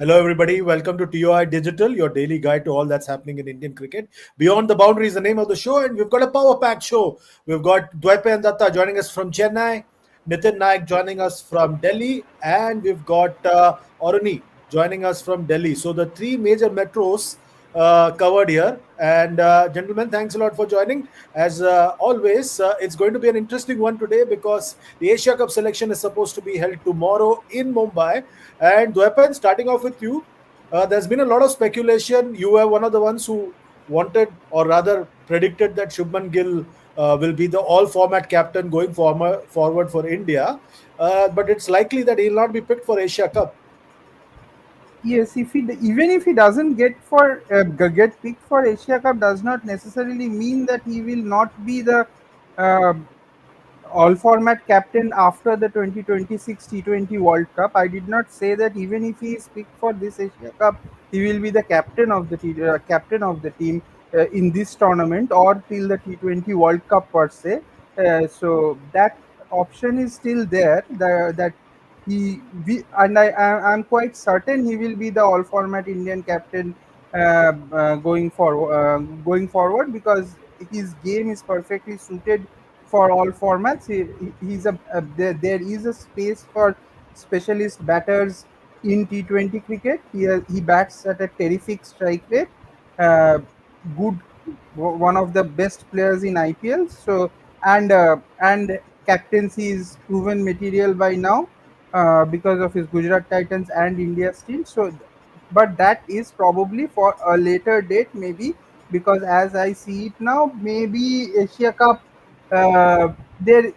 Hello, everybody. Welcome to TOI Digital, your daily guide to all that's happening in Indian cricket. Beyond the Boundary is the name of the show, and we've got a power pack show. We've got Dwaipe and Datta joining us from Chennai, Nitin Naik joining us from Delhi, and we've got Orani joining us from Delhi. So, the three major metros covered here. And, gentlemen, thanks a lot for joining. As always, it's going to be an interesting one today because the Asia Cup selection is supposed to be held tomorrow in Mumbai. And Dwepan, starting off with you, there's been a lot of speculation. You were one of the ones who wanted, or rather predicted, that Shubman Gill will be the all format captain going forward for India. But it's likely that he'll not be picked for Asia Cup. Yes, even if he doesn't get picked for Asia Cup, does not necessarily mean that he will not be the uh, all format captain after the 2026 T20 World Cup. I did not say that even if he is picked for this Asia Cup, he will be the captain of the team in this tournament or till the T20 World Cup per se. So that option is still there. That I'm quite certain he will be the all format Indian captain going forward because his game is perfectly suited for all formats. There is a space for specialist batters in T20 cricket. He bats at a terrific strike rate. Uh, good, one of the best players in IPL. So and captaincy is proven material by now because of his Gujarat Titans and India's team. So, but that is probably for a later date, maybe because as I see it now, maybe Asia Cup there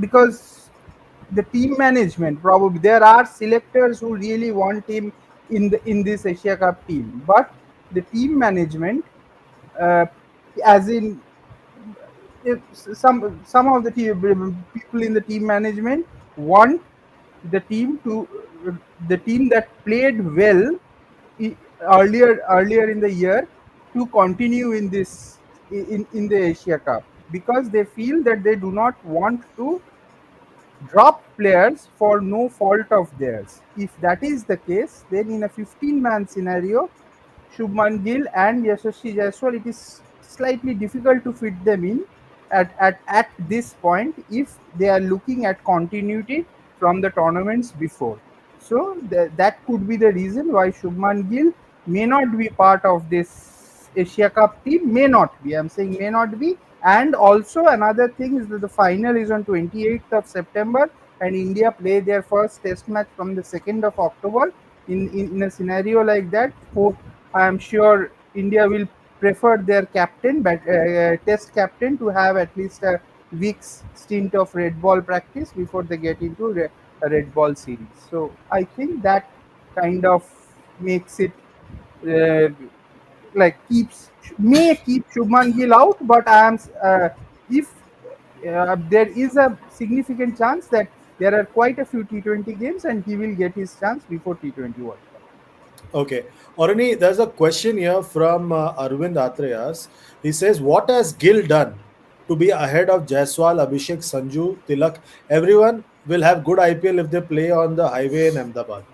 because the team management probably there are selectors who really want him in this Asia Cup team, but the team management, uh, as in if some of the people in the team management want the team to the team that played well e- earlier in the year to continue in in the Asia Cup because they feel that they do not want to drop players for no fault of theirs. If that is the case, then in a 15-man scenario, Shubman Gill and Yashasvi Jaiswal, it is slightly difficult to fit them in at this point if they are looking at continuity from the tournaments before. So that could be the reason why Shubman Gill may not be part of this Asia Cup team. May not be. I'm saying may not be. And also another thing is that the final is on 28th of September, and India play their first Test match from the 2nd of October. In a scenario like that, I am sure India will prefer their captain, but Test captain, to have at least a week's stint of red ball practice before they get into a red ball series. So I think that kind of makes it uh, like may keep Shubman Gill out, but I am if there is a significant chance that there are quite a few T20 games and he will get his chance before T20 World Cup. Okay. Orani, there's a question here from Arvind Atreyas. He says, what has Gill done to be ahead of Jaiswal, Abhishek, Sanju, Tilak? Everyone will have good IPL if they play on the highway in Ahmedabad.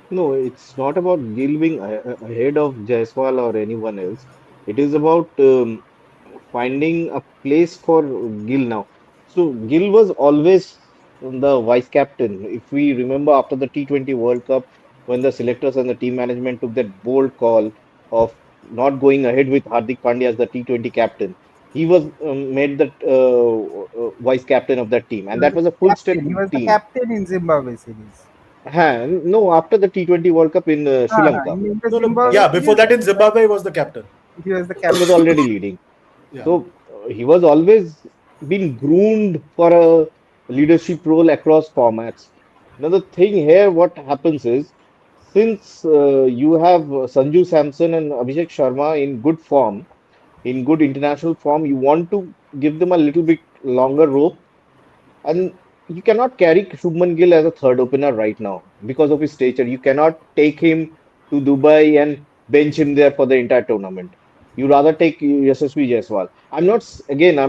No, it's not about Gill being ahead of Jaiswal or anyone else. It is about finding a place for Gill now. So Gill was always the vice captain. If we remember after the T20 World Cup, when the selectors and the team management took that bold call of not going ahead with Hardik Pandya as the T20 captain, he was made the vice captain of that team, and that was a full strength He was the team. captain in Zimbabwe series. No, after the T20 World Cup in Sri Lanka, In the No, no. Zimbabwe Yeah, before series, that in Zimbabwe, he was the captain. he was the he was captain. already leading. Yeah. So he was always been groomed for a leadership role across formats. Now the thing here, what happens is, since you have Sanju Samson and Abhishek Sharma in good form, in good international form, you want to give them a little bit longer rope, and you cannot carry Shubman Gill as a third opener right now because of his stature. You cannot take him to Dubai and bench him there for the entire tournament. You rather take Yashasvi Jaiswal. I'm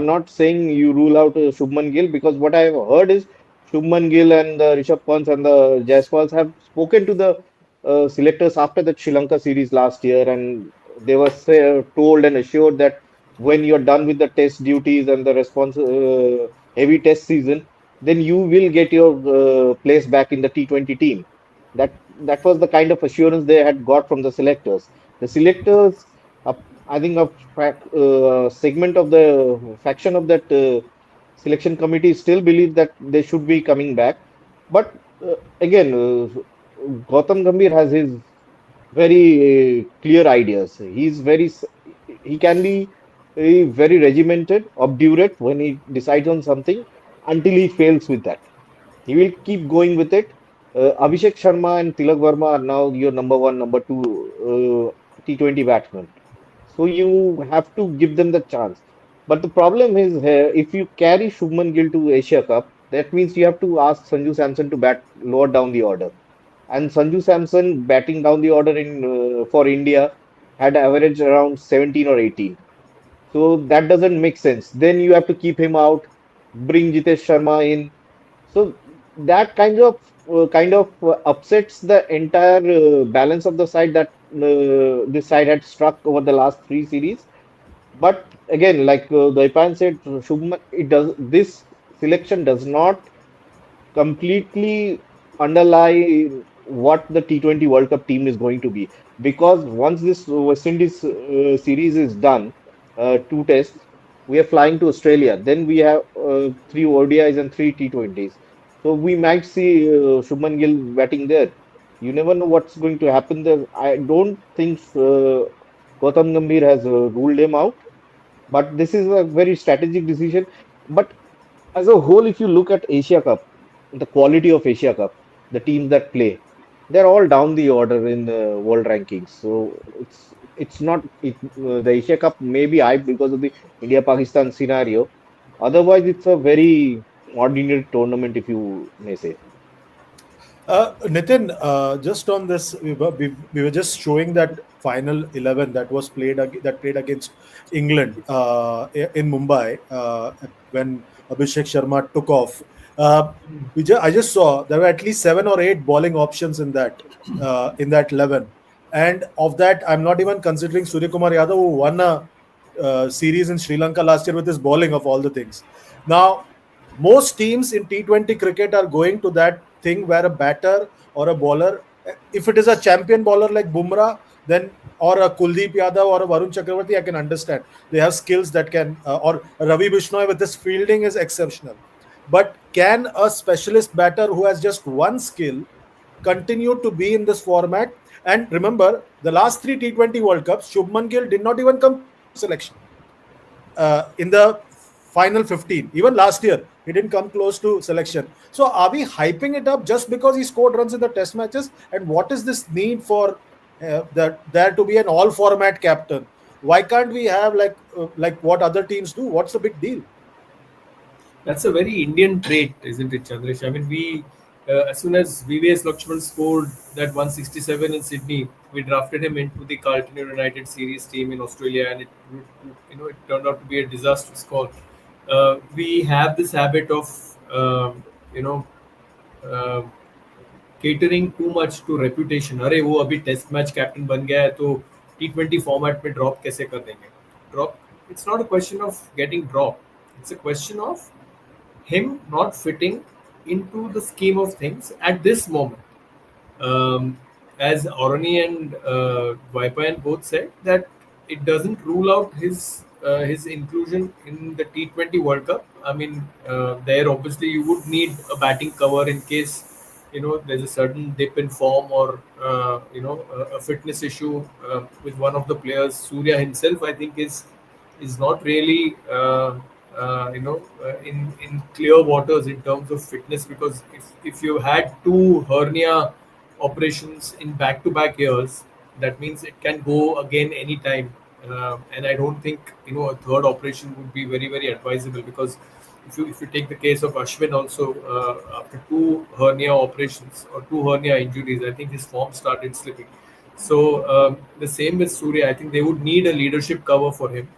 not saying you rule out Shubman Gill because what I have heard is Shubman Gill and the Rishabh Pants and the Jaiswals have spoken to the selectors after the Sri Lanka series last year, and they were told and assured that when you're done with the test duties and the heavy test season, then you will get your place back in the T20 team. That was the kind of assurance they had got from the selectors. The selectors, I think, segment of the faction of that selection committee still believe that they should be coming back. But again, Gautam Gambhir has his very clear ideas. He can be very regimented, obdurate when he decides on something until he fails with that. He will keep going with it. Abhishek Sharma and Tilak Verma are now your number one, number two T20 batsmen. So you have to give them the chance. But the problem is here, if you carry Shubman Gill to Asia Cup, that means you have to ask Sanju Samson to bat lower down the order. And Sanju Samson batting down the order in for India had averaged around 17 or 18. So that doesn't make sense. Then you have to keep him out, bring Jitesh Sharma in. So that kind of upsets the entire balance of the side that this side had struck over the last three series. But again, like Daipan said, Shubman, it does this selection does not completely underlie what the T20 World Cup team is going to be. Because once this West Indies series is done, two tests, we are flying to Australia. Then we have three ODIs and three T20s. So we might see Shubman Gill batting there. You never know what's going to happen there. I don't think Gautam Gambhir has ruled him out, but this is a very strategic decision. But as a whole, if you look at Asia Cup, the quality of Asia Cup, the teams that play, they're all down the order in the world rankings. So it's not the Asia Cup may be hyped because of the India Pakistan scenario. Otherwise, it's a very ordinary tournament, if you may say. Nitin, just on this, we were just showing that final 11 that was that played against England in Mumbai when Abhishek Sharma took off. Uh, I just saw there were at least 7 or 8 bowling options in that 11, and of that, I'm not even considering Surya Kumar Yadav, who won a series in Sri Lanka last year with his bowling of all the things. Now, most teams in T20 cricket are going to that thing where a batter or a bowler, if it is a champion bowler like Bumrah, then or a Kuldeep Yadav or a Varun Chakravarti, I can understand. They have skills that can, or Ravi Bishnoi with his fielding is exceptional. But can a specialist batter who has just one skill continue to be in this format? And remember, the last three T20 World Cups, Shubman Gill did not even come close to selection in the final 15. Even last year, he didn't come close to selection. So, are we hyping it up just because he scored runs in the test matches? And what is this need for there to be an all format captain? Why can't we have like what other teams do? What's the big deal? That's a very Indian trait, isn't it, Chandresh? I mean, we as soon as VVS Lakshman scored that 167 in Sydney, we drafted him into the Carlton United series team in Australia, and it turned out to be a disastrous call. We have this habit of um, you know uh, catering too much to reputation. अरे वो अभी test match captain बन गया है तो T20 format में drop कैसे कर देंगे drop It's not a question of getting dropped. It's a question of him not fitting into the scheme of things at this moment. As Orani and Vaipayan both said, that it doesn't rule out his inclusion in the T20 World Cup. I mean, there obviously you would need a batting cover in case there's a certain dip in form or a fitness issue with one of the players. Surya himself, I think, is not really in clear waters in terms of fitness, because if you had two hernia operations in back-to-back years, that means it can go again anytime. And I don't think a third operation would be very very advisable, because if you take the case of Ashwin also, after two hernia operations or two hernia injuries, I think his form started slipping. So the same with Surya. I think they would need a leadership cover for him.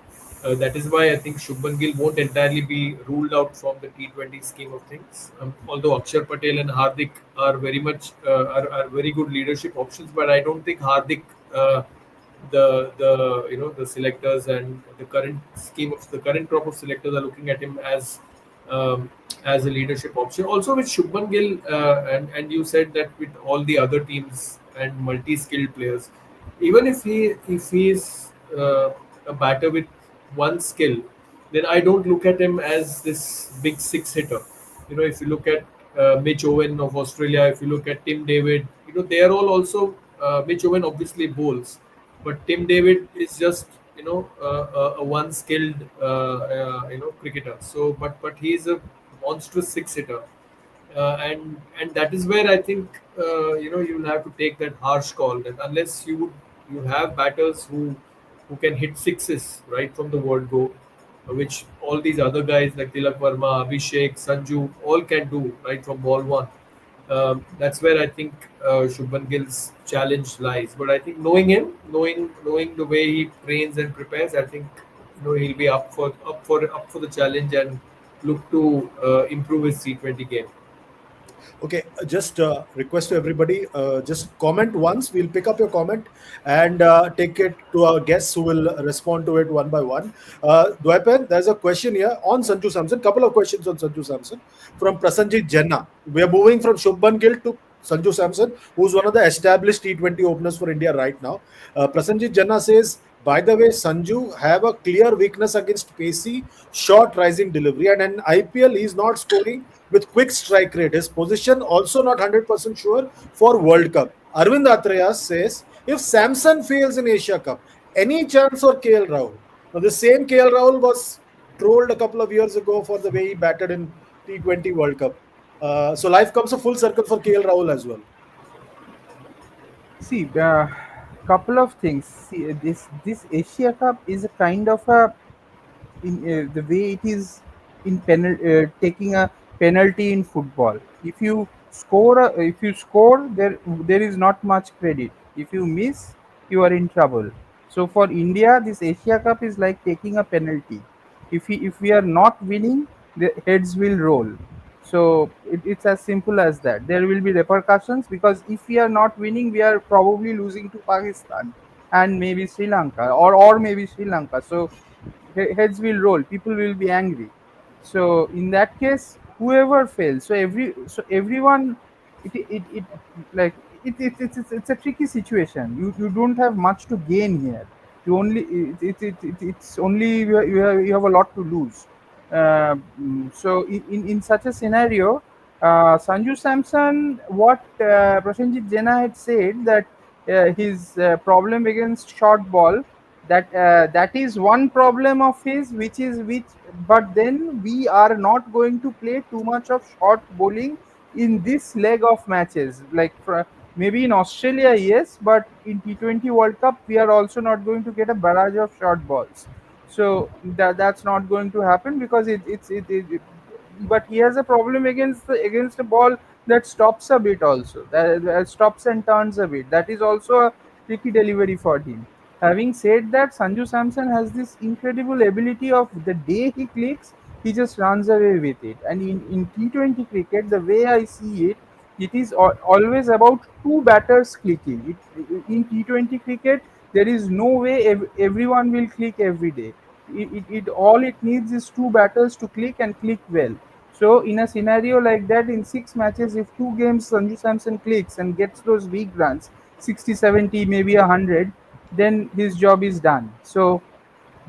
That is why I think Shubman Gill won't entirely be ruled out from the T20 scheme of things. Although Akshar Patel and Hardik are very much are very good leadership options, but I don't think Hardik, the the selectors and the current scheme of the current crop of selectors are looking at him um, as a leadership option. Also with Shubman Gill, and you said that with all the other teams and multi-skilled players, even if he is a batter with one skill, then I don't look at him as this big six hitter. If you look at Mitch Owen of Australia, if you look at Tim David, they are all also Mitch Owen obviously bowls, but Tim David is just a one skilled cricketer. So, but he's a monstrous six hitter, and that is where I think you'll have to take that harsh call that unless you have batters who can hit sixes right from the word go, which all these other guys like Tilak Verma, Abhishek, Sanju all can do right from ball one. That's where I think Shubman Gill's challenge lies. But I think knowing him, knowing the way he trains and prepares, I think he'll be up for the challenge and look to improve his T20 game. Okay, just request to everybody, just comment once. We'll pick up your comment and take it to our guests who will respond to it one by one. Dwaipen, there's a question here on Sanju Samson. Couple of questions on Sanju Samson from Prasanjit Jenna. We are moving from Shubman Gill to Sanju Samson, who's one of the established T20 openers for India right now. Prasanjit Jenna says, by the way, Sanju have a clear weakness against pacey, short rising delivery, and in IPL he's not scoring with quick strike rate. His position also not 100% sure for World Cup. Arvind Atreyas says, if Samson fails in Asia Cup, any chance for KL Rahul? Now, the same KL Rahul was trolled a couple of years ago for the way he batted in T20 World Cup. So life comes a full circle for KL Rahul as well. See, couple of things. See, this Asia Cup is a kind of a in the way it is in taking a penalty in football. If you score, there is not much credit. If you miss, you are in trouble. So for India, this Asia Cup is like taking a penalty. If we are not winning, the heads will roll. So it's as simple as that. There will be repercussions because if we are not winning, we are probably losing to Pakistan and maybe Sri Lanka or maybe Sri Lanka. So heads will roll, people will be angry. So in that case, whoever fails, so everyone, it like it's a tricky situation. You don't have much to gain here. You only it's only you have a lot to lose. So in such a scenario, Sanju Samson, what Prasenjit Jena had said that his problem against short ball, that is one problem of his, which but then we are not going to play too much of short bowling in this leg of matches, like maybe in Australia, yes, but in T20 World Cup we are also not going to get a barrage of short balls. So that's not going to happen because but he has a problem against a ball that stops a bit also, that stops and turns a bit. That is also a tricky delivery for him. Having said that, Sanju Samson has this incredible ability of the day he clicks, he just runs away with it. And in T20 cricket, the way I see it, it is always about two batters clicking. In T20 cricket, there is no way everyone will click every day. All it needs is two batters to click and click well. So in a scenario like that, in 6 matches, if 2 games Sanju Samson clicks and gets those big runs, 60, 70, maybe 100, then his job is done. So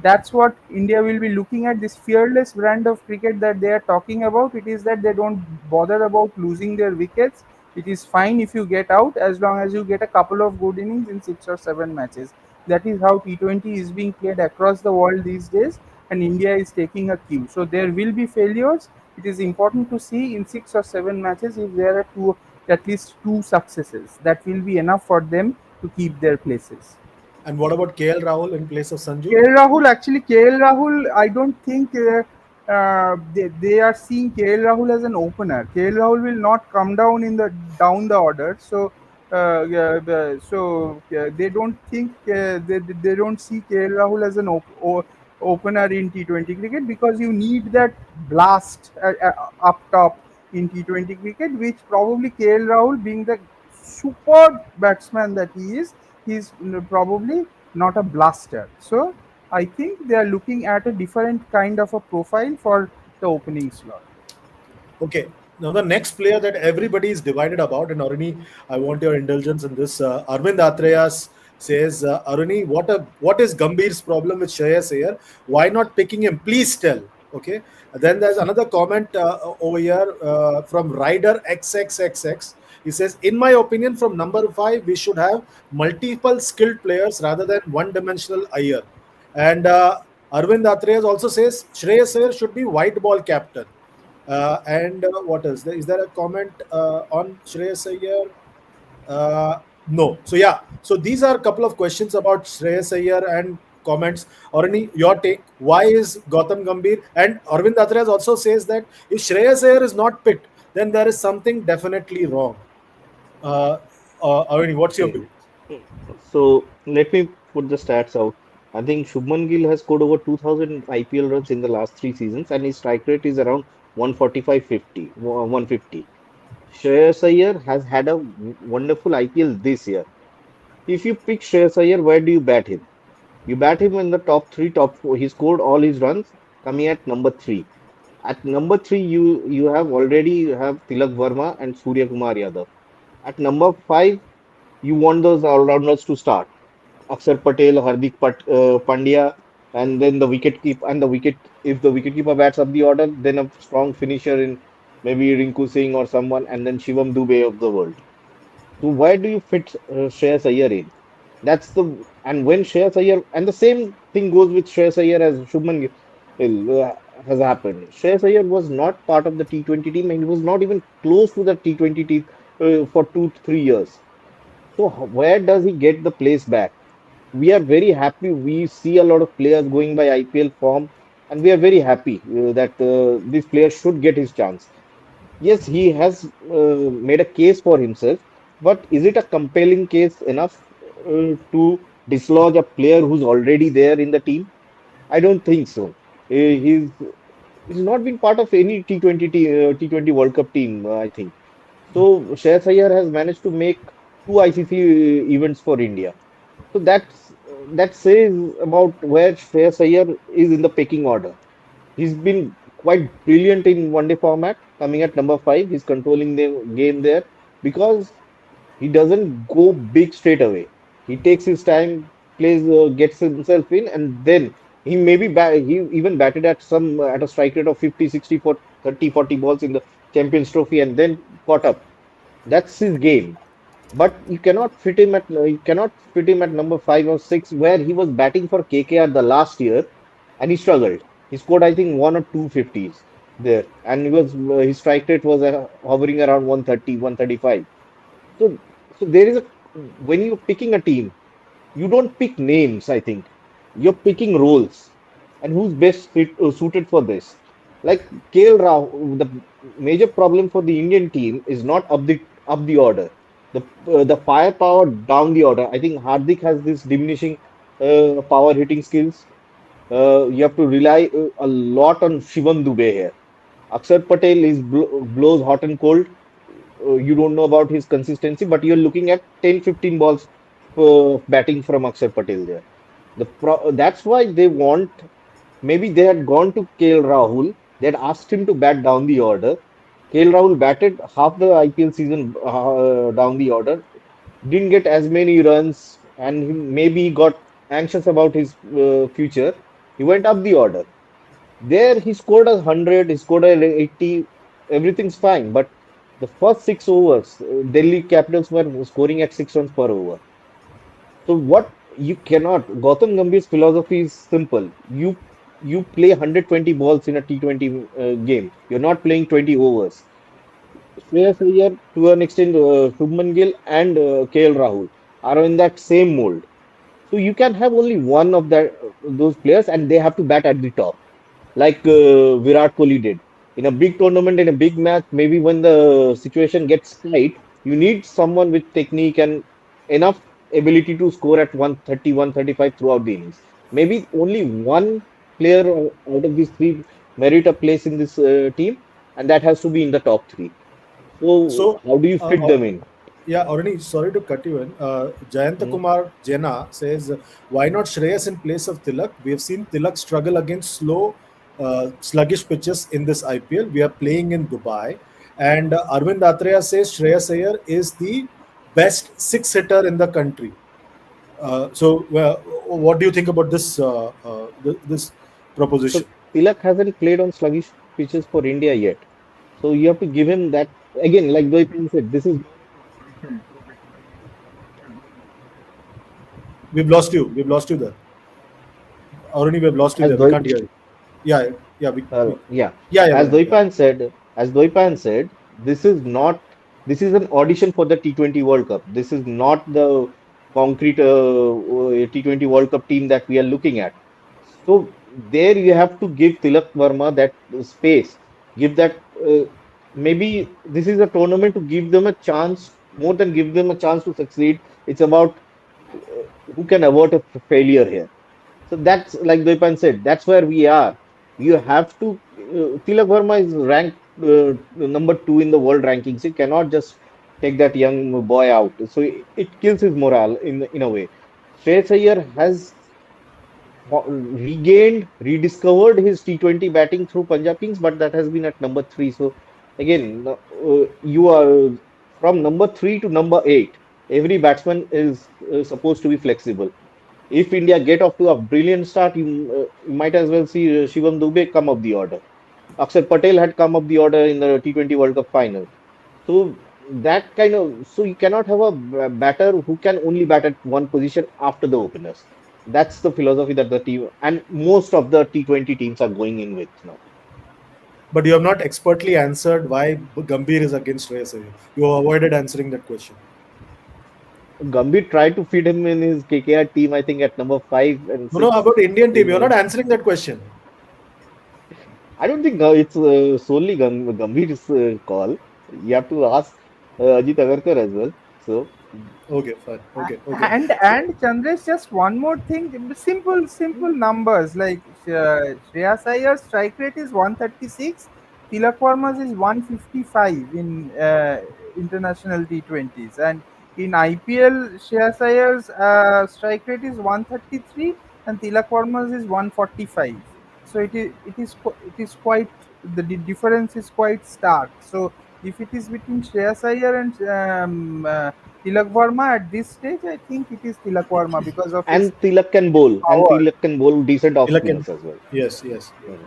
that's what India will be looking at, this fearless brand of cricket that they are talking about. It is that they don't bother about losing their wickets. It is fine if you get out as long as you get a couple of good innings in 6 or 7 matches. That is how T20 is being played across the world these days, and India is taking a cue. So there will be failures. It is important to see in 6 or 7 matches if there are at least two successes. That will be enough for them to keep their places. And what about KL Rahul in place of Sanju? KL Rahul, I don't think they are seeing KL Rahul as an opener. KL Rahul will not come down the order, so they don't think they don't see KL Rahul as opener in T20 cricket, because you need that blast up top in T20 cricket, which probably KL Rahul, being the superb batsman that he is probably not a blaster. So I think they are looking at a different kind of a profile for the opening slot. Okay. Now the next player that everybody is divided about, and Aruni, I want your indulgence in this. Arvind Atreyas says, Aruni, what is Gambhir's problem with Shreyas Iyer? Why not picking him? Please tell. Okay. Then there's another comment over here from Rider XXXX. He says, in my opinion, from number five, we should have multiple skilled players rather than one-dimensional Iyer. And Arvind Atreyas also says Shreyas Iyer should be white ball captain. And what else? Is there a comment on Shreyas Iyer? No. So yeah. So these are a couple of questions about Shreyas Iyer and comments. Arani, your take. Why is Gautam Gambhir and Arvind Atreyas also says that if Shreyas Iyer is not picked, then there is something definitely wrong. Uh, Arani, what's your Okay. view? So let me put the stats out. I think Shubman Gill has scored over 2,000 IPL runs in the last 3 seasons, and his strike rate is around 145-50, 150. Shreyas Iyer has had a wonderful IPL this year. If you pick Shreyas Iyer, where do you bat him? You bat him in the top three, top four. He scored all his runs coming at number three. At number three, you have already have Tilak Verma and Surya Kumar Yadav. At number five, you want those all-rounders to start. Akshar Patel, Pandya, and then the wicket keep and the wicket. If the wicketkeeper bats up the order, then a strong finisher in maybe Rinku Singh or someone, and then Shivam Dubey of the world. So where do you fit Shreyas Iyer in? That's the and when Shreyas Iyer and the same thing goes with Shreyas Iyer as Shubman Gill has happened. Shreyas Iyer was not part of the T20 team and he was not even close to the T20 team for 2 3 years. So where does he get the place back? We are very happy. We see a lot of players going by IPL form, and we are very happy that this player should get his chance. Yes, he has made a case for himself, but is it a compelling case enough to dislodge a player who's already there in the team? I don't think so. He's not been part of any T20 World Cup team, I think. So Shreyas Iyer has managed to make two ICC events for India. So that says about where Shreyas Iyer is in the pecking order. He's been quite brilliant in one day format, coming at number five. He's controlling the game there because he doesn't go big straight away. He takes his time, plays, gets himself in, and then he even batted at some at a strike rate of 50, 60 for 30, 40 balls in the Champions Trophy, and then caught up. That's his game. But you cannot fit him at number five or six, where he was batting for KKR the last year, and he struggled. He scored, I think, one or two fifties there, and his strike rate was hovering around 130, 135. So, so there is a when you're picking a team, you don't pick names, I think. You're picking roles and who's suited for this. Like KL Rahul, the major problem for the Indian team is not up the order. The firepower down the order. I think Hardik has this diminishing power hitting skills. You have to rely a lot on Shivam Dubey here. Akshar Patel blows hot and cold. You don't know about his consistency, but you're looking at 10, 15 balls batting from Akshar Patel there. That's why they want. Maybe they had gone to KL Rahul. They had asked him to bat down the order. KL Rahul batted half the IPL season down the order. Didn't get as many runs, and maybe he got anxious about his future. He went up the order. There he scored 100, he scored 80, everything's fine. But the first 6 overs, Delhi Capitals were scoring at 6 runs per over. So what you cannot, Gautam Gambhir's philosophy is simple. You play 120 balls in a T20 game. You're not playing 20 overs. Shreyas Iyer, to an extent, Shubman Gill and KL Rahul are in that same mold. So you can have only one of those players, and they have to bat at the top like Virat Kohli did. In a big tournament, in a big match, maybe when the situation gets tight, you need someone with technique and enough ability to score at 130, 135 throughout the innings. Maybe only one player out of these three merit a place in this team, and that has to be in the top three. So So, how do you fit them in? yeah, Aruni, sorry to cut you in. Jayanta Hmm? Kumar Jena says, why not Shreyas in place of Tilak? We have seen Tilak struggle against slow, sluggish pitches in this IPL. We are playing in Dubai. And Arvind Atreya says Shreyas Iyer is the best six hitter in the country. What do you think about this So proposition? Tilak hasn't played on sluggish pitches for India yet. So you have to give him that again, like Dwayne said, this is not a competition through which should go into the playoffs. We've lost you. We've lost you there. Aruni, we've lost you As there. We can't Doi, hear you. Yeah, yeah, yeah, yeah, yeah. as Dwaypan said, this is an audition for the T20 World Cup. This is not the concrete T20 World Cup team that we are looking at. So there you have to give Tilak Verma that space. Give that maybe this is a tournament to give them a chance, more than give them a chance to succeed. It's about who can avert a failure here. So that's like Deepan said, that's where we are. You have to, Tilak Verma is ranked number two in the world rankings. You cannot just take that young boy out. So it kills his morale in a way. Shreyas Iyer has regained, rediscovered his T20 batting through Punjab Kings, but that has been at number three. So again, you are from number three to number eight. Every batsman is supposed to be flexible. If India get off to a brilliant start, you might as well see Shivam Dube come up the order. Akshar Patel had come up the order in the T20 World Cup final. So that kind of so you cannot have a batter who can only bat at one position after the openers. That's the philosophy that the team and most of the T20 teams are going in with now. But you have not expertly answered why Gambhir is against Shreyas Iyer. You avoided answering that question. Gambhir tried to fit him in his KKR team, I think at number five and No, no, six. about Indian team. You're Uh, not answering that question. I don't think it's solely Gambhir's call. You have to ask Ajit Agarkar as well. So Okay, fine. Okay. So, And Chandresh, just one more thing, simple numbers like Shreyas Iyer's strike rate is 136, Tilak Verma's is 155 in international T20s, and in IPL Shreyas Iyer's strike rate is 133 and Tilak Verma's is 145. So it is quite the difference is quite stark. So if it is between Shreyas Iyer and Tilak Verma at this stage, I think it is Tilak Verma because of his And power. Tilak can bowl decent off Tilak can- spinners as well. yes. Mm, mm.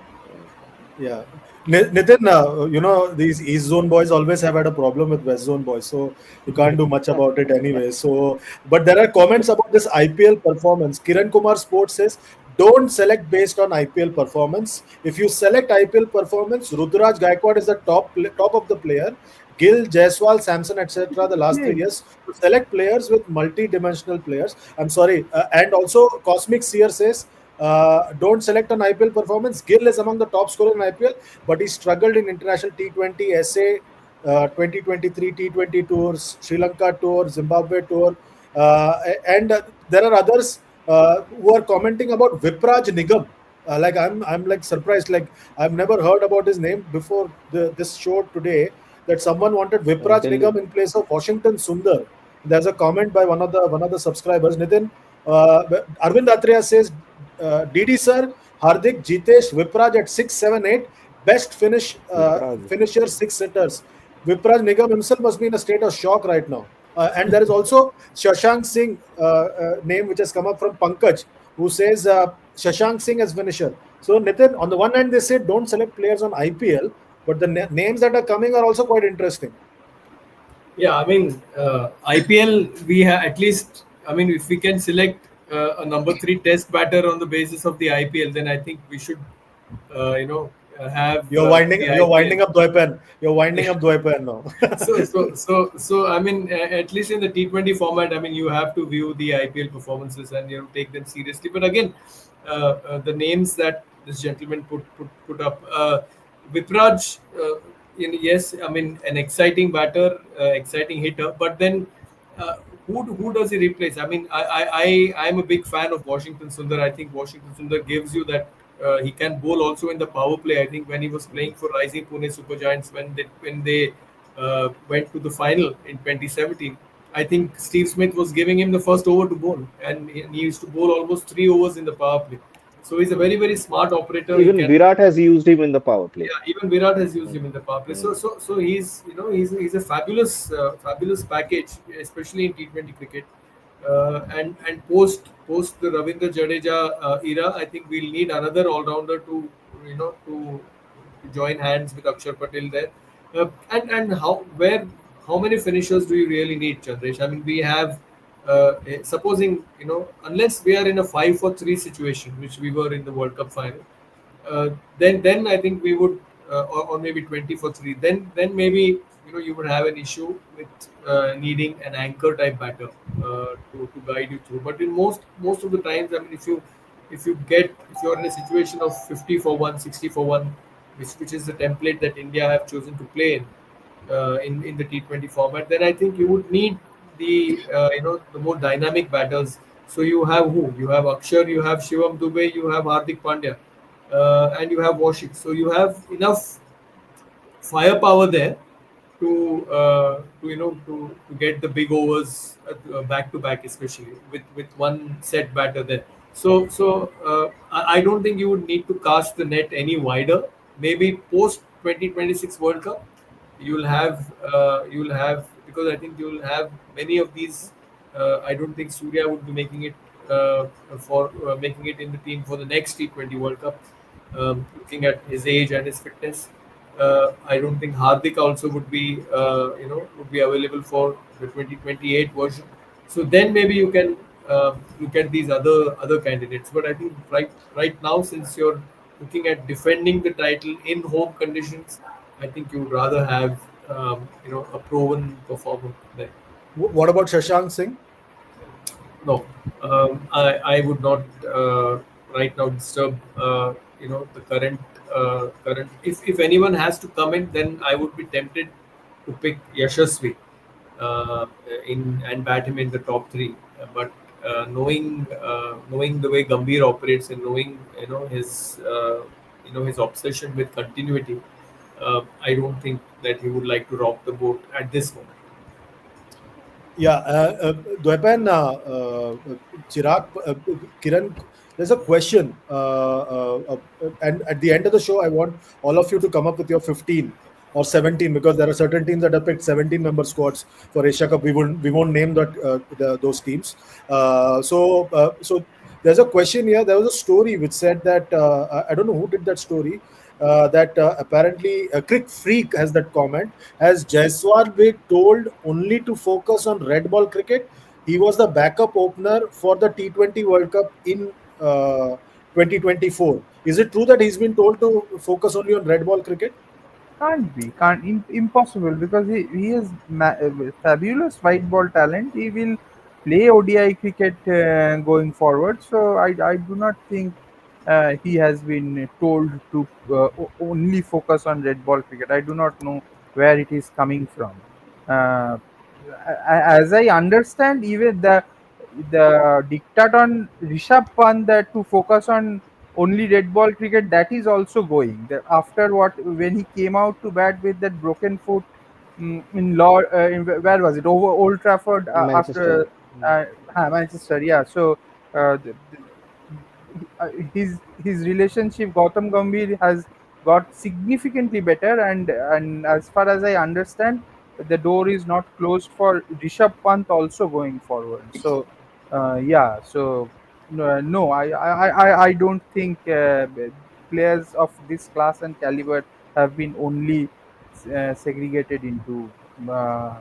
Yeah. Nitin, these East Zone boys always have had a problem with West Zone boys, so you can't do much about it anyway. So, but there are comments about this IPL performance. Kiran Kumar Sports says, don't select based on IPL performance. If you select IPL performance, Rudraj Gaikwad is the top of the player. Gill, Jaiswal, Samson, etc. The last 3 years to select players with multi-dimensional players. I'm sorry, and also Cosmic Seer says don't select an IPL performance. Gill is among the top scorers in IPL, but he struggled in international T20, SA, 2023 T20 tours, Sri Lanka tour, Zimbabwe tour, and there are others who are commenting about Vipraj Nigam. Like I'm like surprised. Like I've never heard about his name before this show today. That someone wanted Vipraj Until Nigam in place of Washington Sundar. There's a comment by one of the subscribers, Nitin. Arvind Atreya says, DD sir, Hardik, Jitesh, Vipraj at 6, 7, 8, best Vipraj. finisher, six sitters. Vipraj Nigam himself must be in a state of shock right now. And there is also Shashank Singh, name which has come up from Pankaj, who says Shashank Singh as finisher. So, Nitin, on the one hand, they say don't select players on IPL, but the names that are coming are also quite interesting. Yeah, I mean, IPL, we have at least, I mean, if we can select a number three test batter on the basis of the IPL, then I think we should, have the You're IPL. winding up Dwaipan. You're winding up Dwaipan now. So, I mean, at least in the T20 format, I mean, you have to view the IPL performances and take them seriously. But again, the names that this gentleman put up, Vipraj, yes, I mean, an exciting batter, exciting hitter, but then. Who does he replace? I mean, I'm a big fan of Washington Sundar. I think Washington Sundar gives you that he can bowl also in the power play. I think when he was playing for Rising Pune Super Giants, when they went to the final in 2017, I think Steve Smith was giving him the first over to bowl, and he used to bowl almost 3 overs in the power play. So he's a very very smart operator. He Even can, Virat has used him in the power play. yeah, even Virat has used him Mm, in the power play. So mm. so so he's a fabulous package, especially in T20 cricket. And post the Ravindra Jadeja era, I think we'll need another all rounder to join hands with Akshar Patel there. And how many finishers do you really need, Chandresh? I mean, we have supposing, unless we are in a 5-for-3 situation, which we were in the World Cup final, then I think we would, or maybe 20 for 3. Then maybe you would have an issue with needing an anchor type batter to guide you through. But in most of the times, I mean, if you're in a situation of 50 for 1, 60 for 1, which is the template that India have chosen to play in the T20 format, then I think you would need the more dynamic batters. So you have who? You have Akshar, you have Shivam Dubey, you have Hardik Pandya, and you have Washington. So you have enough firepower there to get the big overs back to back, especially with one set batter there. So I don't think you would need to cast the net any wider. Maybe post 2026 World Cup, you'll have because I think you'll have many of these. I don't think Surya would be for making it in the team for the next T20 World Cup. Looking at his age and his fitness, I don't think Hardik also would be available for the 2028 version. So then maybe you can look at these other candidates. But I think right now, since you're looking at defending the title in home conditions, I think you would rather have a proven performer there. What about Shashank Singh? No, I would not right now disturb the current. If anyone has to come in, then I would be tempted to pick Yashasvi in and bat him in the top three. But knowing the way Gambhir operates, and knowing his obsession with continuity, I don't think that he would like to rock the boat at this moment. Yeah, Dwepan, Chirag, Kiran, there's a question. And at the end of the show, I want all of you to come up with your 15 or 17, because there are certain teams that have picked 17-member squads for Asia Cup. We won't name those teams. So there's a question here. There was a story which said that I don't know who did that story. That apparently Crick Freak has that comment. Has Jaiswal been told only to focus on red ball cricket? He was the backup opener for the T20 World Cup in 2024. Is it true that he's been told to focus only on red ball cricket? Impossible, because he has fabulous white ball talent. He will play ODI cricket going forward. So I do not think he has been told to only focus on red ball cricket. I do not know where it is coming from. Uh, as I understand, even the diktat on Rishabh Pant that to focus on only red ball cricket, that is also going. After what, when he came out to bat with that broken foot where was it, over Old Trafford, Manchester. after Manchester, yeah. So his relationship Gautam Gambhir has got significantly better, and as far as I understand, the door is not closed for Rishabh Pant also going forward. So yeah, so no, I don't think players of this class and caliber have been only segregated into uh,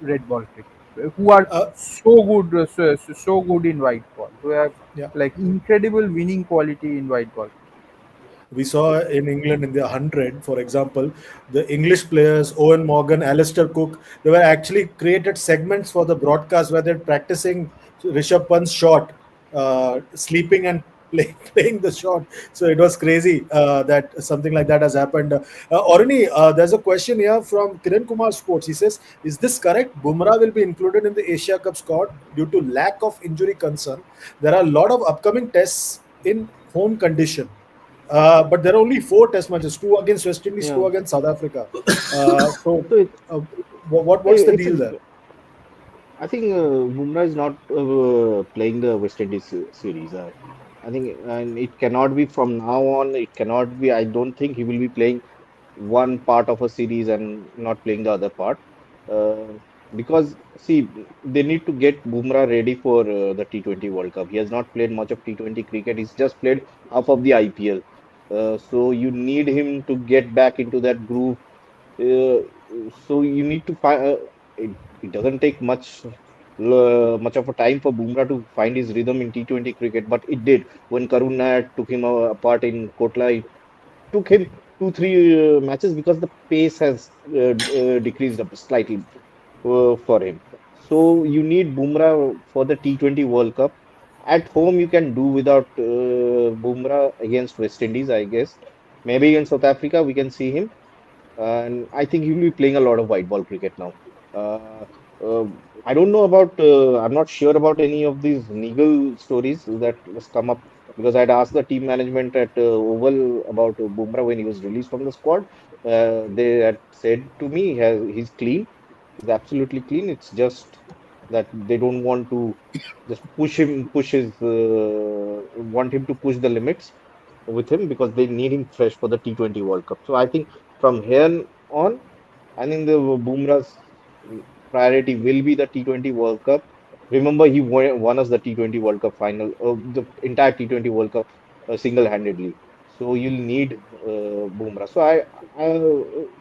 red ball cricket, who are Uh, so good, so good in white ball, who have yeah. like incredible winning quality in white ball. We saw in England in the 100, for example, the English players, Owen Morgan, Alistair Cook, they were actually created segments for the broadcast where they're practicing Rishabh Pant's shot, sleeping and playing the shot. So it was crazy that something like that has happened. Orani, there's a question here from Kiran Kumar Sports. He says, is this correct? Bumrah will be included in the Asia Cup squad due to lack of injury concern. There are a lot of upcoming tests in home condition. But there are only four test matches: two against West Indies, two Yeah. against South Africa. So, So uh, what's the it's deal a there? I think Bumrah is not playing the West Indies series. I think, and it cannot be from now on. It cannot be. I don't think he will be playing one part of a series and not playing the other part. Uh, because see, they need to get Bumrah ready for the T20 World Cup. He has not played much of T20 cricket. He's just played half of the IPL. So you need him to get back into that groove. uh, so you need to find it doesn't take much of a time for Bumrah to find his rhythm in T20 cricket, but it did when Karun Nair took him apart in Kotla. It took him 2 3 matches because the pace has decreased up slightly for him. So you need Bumrah for the T20 World Cup. At home, you can do without Bumrah against West Indies, I guess. Maybe against South Africa, we can see him, and I think he'll be playing a lot of white ball cricket now. Uh, uh, I don't know about, I'm not sure about any of these legal stories that has come up because I'd asked the team management at Oval about Bumrah when he was released from the squad. They had said to me he's clean, he's absolutely clean. It's just that they don't want to just want him to push the limits with him because they need him fresh for the T20 World Cup. So I think from here on, I think the Bumrah's priority will be the T20 World Cup. Remember, he won us the T20 World Cup final, the entire T20 World Cup single-handedly. So you'll need Bumrah.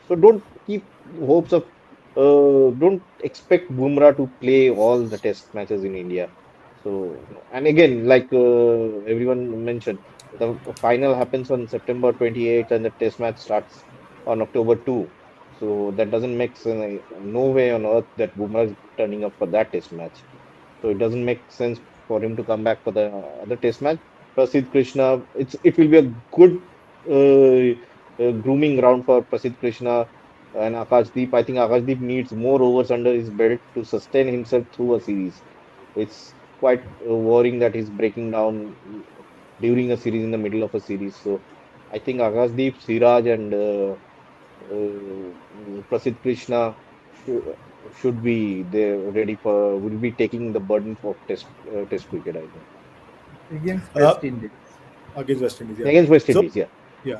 So don't keep hopes of, don't expect Bumrah to play all the test matches in India. So, and again, like everyone mentioned, the final happens on September 28th and the test match starts on October 2. So that doesn't make sense. No way on earth that Bumrah is turning up for that test match. So it doesn't make sense for him to come back for the other test match. Prasidh Krishna, it will be a good grooming ground for Prasidh Krishna and Akashdeep. I think Akashdeep needs more overs under his belt to sustain himself through a series. It's quite worrying that he's breaking down during a series in the middle of a series. So I think Akashdeep, Siraj, and Prasidh Krishna should be there ready for will be taking the burden for test cricket, I think. against Uh, West Indies. Against West Indies, yeah. Against West So, Indies, yeah. yeah.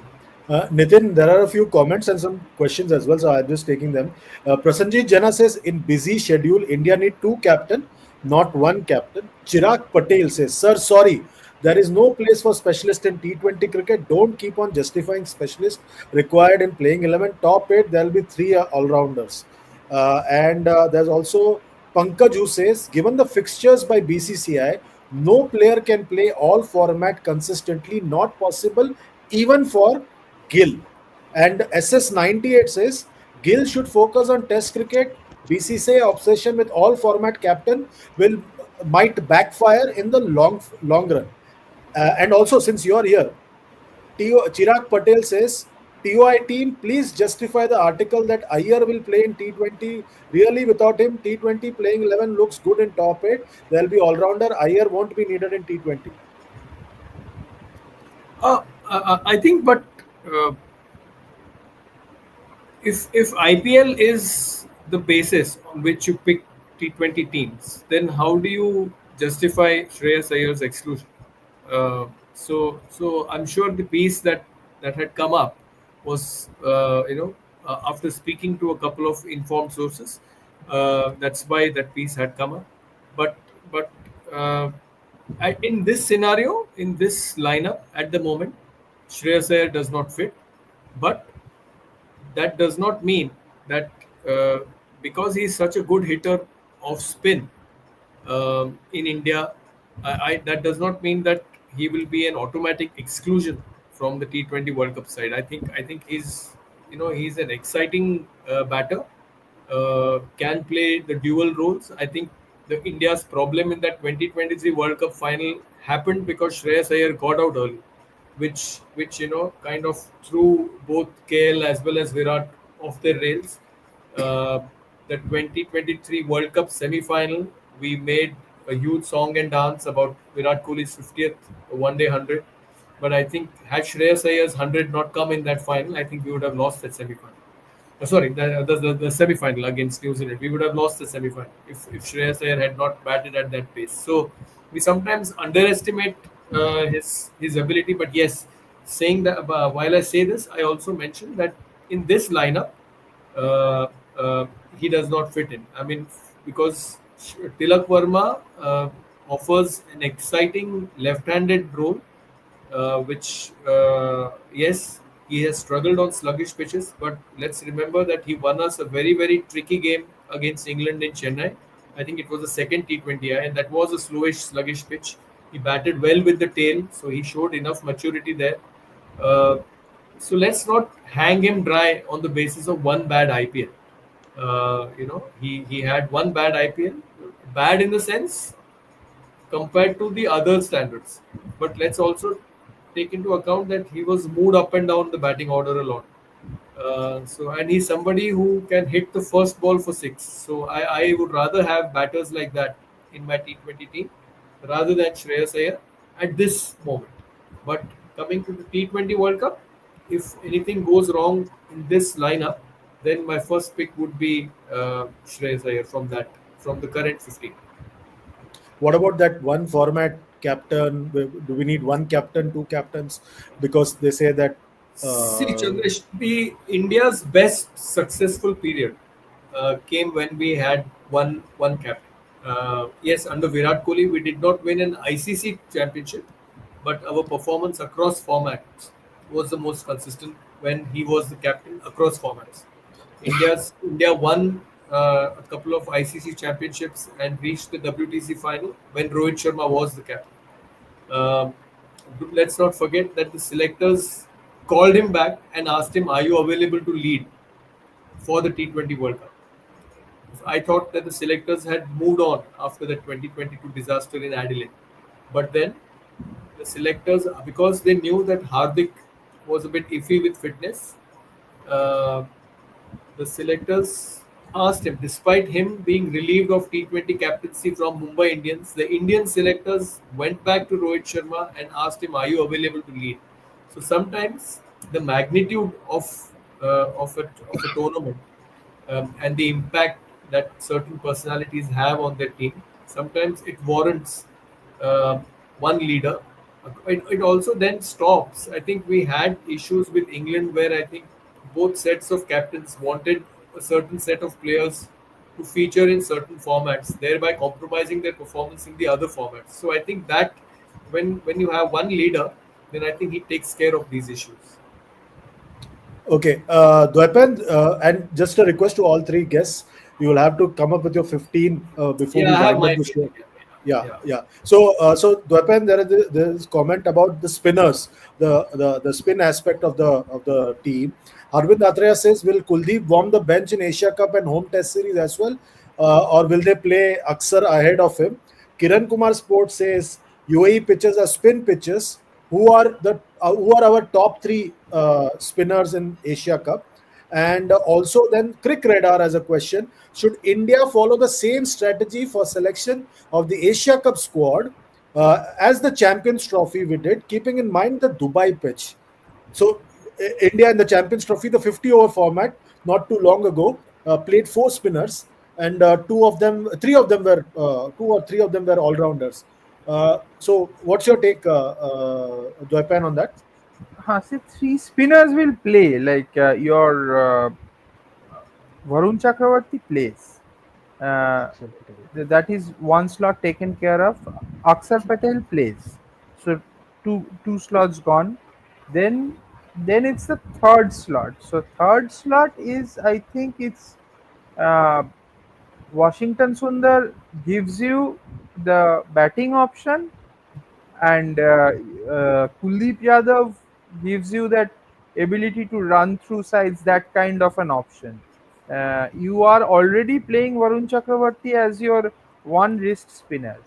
Nitin, there are a few comments and some questions as well, so I'm just taking them. Prasanjit Jana says, in busy schedule, India need two captain, not one captain. Chirag Patel says, sir, sorry, there is no place for specialist in T20 cricket. Don't keep on justifying specialist required in playing 11. Top 8, there'll be three all-rounders. And there's also Pankaj who says, given the fixtures by BCCI, no player can play all format consistently, not possible even for Gill. And SS98 says Gill should focus on Test cricket. BCCI obsession with all format captain will might backfire in the long run. And also, since you are here, Chirag Patel says, TOI team, please justify the article that Iyer will play in T20. Really, without him, T20 playing 11 looks good in top 8. There'll be all rounder. Iyer won't be needed in T20. I think, but uh, if IPL is the basis on which you pick T20 teams, then how do you justify Shreyas Iyer's exclusion? So I'm sure the piece that had come up was after speaking to a couple of informed sources, that's why that piece had come up. But uh, in this scenario, in this lineup at the moment, Shreyas Iyer does not fit, but that does not mean that uh, because he's such a good hitter of spin in India, that does not mean that he will be an automatic exclusion from the T20 World Cup side. I think he's an exciting batter, can play the dual roles. I think the India's problem in that 2023 World Cup final happened because Shreyas Iyer got out early, which kind of threw both KL as well as Virat off their rails. Uh, the 2023 World Cup semi-final, we made a huge song and dance about Virat Kohli's 50th one day 100. But I think had Shreyas Iyer's 100 not come in that final, I think we would have lost that semi-final. Sorry, the semi-final against New Zealand. We would have lost the semi-final if Shreyas Iyer had not batted at that pace. So we sometimes underestimate his ability. But yes, saying that while I say this, I also mentioned that in this lineup, uh, uh, he does not fit in. I mean, because Tilak Verma offers an exciting left-handed role, which yes, he has struggled on sluggish pitches, but let's remember that he won us a very tricky game against England in Chennai. I think it was the second T20I, and that was a slowish, sluggish pitch. He batted well with the tail, so he showed enough maturity there. Uh, so let's not hang him dry on the basis of one bad IPL. He had one bad IPL, bad in the sense compared to the other standards. But let's also take into account that he was moved up and down the batting order a lot. And he's somebody who can hit the first ball for six. So I would rather have batters like that in my T20 team rather than Shreyas Iyer at this moment. But coming to the T20 World Cup, if anything goes wrong in this lineup, then my first pick would be Shreyas Iyer from the current 15. What about that one format captain? Do we need one captain, two captains? Because they say that. See, Uh, Chandresh, the India's best successful period came when we had one captain. Yes, under Virat Kohli, we did not win an ICC championship, but our performance across formats was the most consistent when he was the captain across formats. India won a couple of ICC championships and reached the WTC final when Rohit Sharma was the captain. Um, let's not forget that the selectors called him back and asked him, "Are you available to lead for the T20 World Cup?" I thought that the selectors had moved on after the 2022 disaster in Adelaide, but then the selectors, because they knew that Hardik was a bit iffy with fitness, uh, the selectors asked him, despite him being relieved of T20 captaincy from Mumbai Indians, the Indian selectors went back to Rohit Sharma and asked him, "Are you available to lead?" So sometimes the magnitude of a tournament and the impact that certain personalities have on their team, sometimes it warrants uh, one leader. It also then stops. I think we had issues with England where I think both sets of captains wanted a certain set of players to feature in certain formats, thereby compromising their performance in the other formats. So I think that when you have one leader, then I think he takes care of these issues. Okay, Dwepen, and just a request to all three guests, you will have to come up with your 15 before Yeah, we I have wind up my the show. feeling. Yeah, Yeah. yeah. So Dwepen, there is comment about the spinners, the spin aspect of the team. Harvind Athreya says, will Kuldeep warm the bench in Asia Cup and home Test series as well, or will they play Aksar ahead of him? Kiran Kumar Sports says UAE pitches are spin pitches. Who are our top three spinners in Asia Cup? And also then Crick Radar as a question: should India follow the same strategy for selection of the Asia Cup squad as the Champions Trophy we did, keeping in mind the Dubai pitch? So India in the Champions Trophy, the 50 over format, not too long ago, played four spinners, and two or three of them were all rounders. So, what's your take, Dwaipan, on that? See, three spinners will play like your Varun Chakravarti plays. Uh, Aksar Patel. that is one slot taken care of. Aksar Patel plays. So two slots gone. Then it's the third slot. So third slot is, I think it's uh, Washington Sundar gives you the batting option, and Kuldeep Yadav gives you that ability to run through sides, that kind of an option. You are already playing Varun Chakravarti as your one wrist spinner.